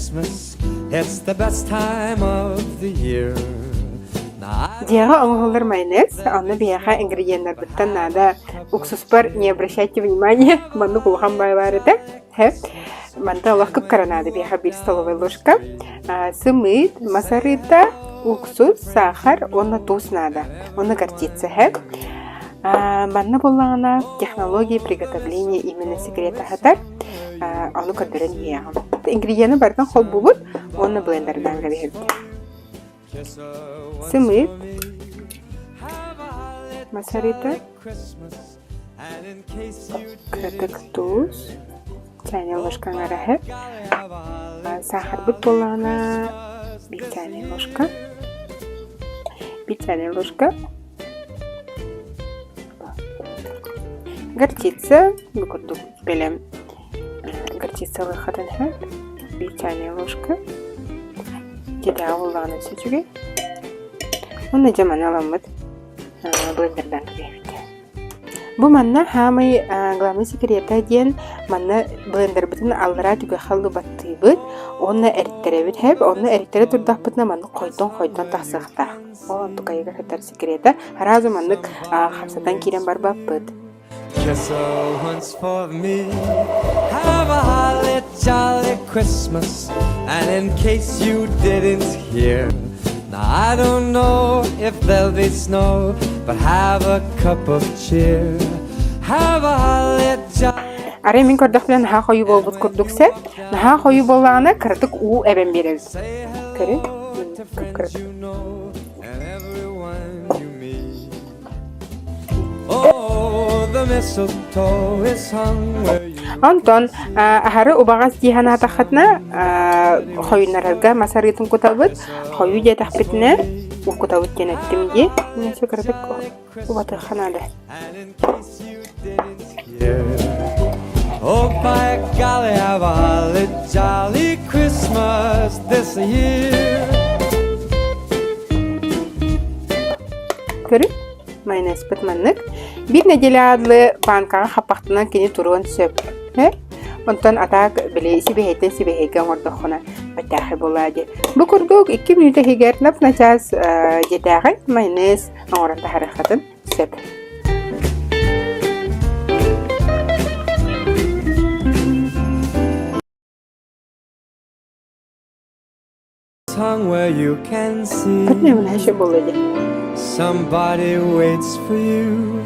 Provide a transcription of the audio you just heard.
Christmas, it's the best time of the year. Диага оңголор майонез, аны бияга ингредиенттер биттен нада уксус бар, не обращайте внимания, манны кулхан байлары да. Манда олох кыпкаранады бияга 1 столовая ложка, сымыт, масарыта, уксус, сахар, онна туз нада, онна горчица. Манна боллағына технология приготовления именно секрета хатар, аны көрдірін бияга. Ингредиенты бардан хол булут, онна блендердан габиһебит. Сымыт, масарита, кратык туз, чайная ложка арахи, сахар бут болана, 1 чайная ложка, 1 чайная ложка, горчица, букурдук белем, горчица лыхатын, 1 чайная ложка. Кида оллағына сөчуге. Оны жаман аламыд блендердан кебейбит. Бу манна хамай главный секрета ден манна блендер битин аллара түгө халлы баттыйбыт. Оны эриттеребит хеп, оны эриттере турдахпытна манны койдон тахсыхта. Ол тукайга хатар секрета. Харазы маннык хамсатан кирен бар баппыт. Kiss her once for me. Have a holly jolly Christmas. And in case you didn't hear, now I don't know if there'll be snow, but have a cup of cheer. Have a holly jolly. Аре мен көрдөх белән наха хою болбут курдукса, наха хою боллагына кырдык у эбен беребез. Көрү? Антон, ахары убагас дихана тахатна хоюнарга масарытын кутабыт, хою же тахпитне укутабыт кенеттим ди. Нече кырдык убаты ханада. Oh by golly, have a holly jolly Christmas this year. Көрү? Майонез битманнык. 1 неделе адлы банкага хапактынан кини туруан сөп. Онтон атак биле сибехейген ордохуна баттахы болады. Бу курдук 2 минута хигернап начас жетагы майонез оңоранда харахатын сөп. Where you can see Somebody waits for you.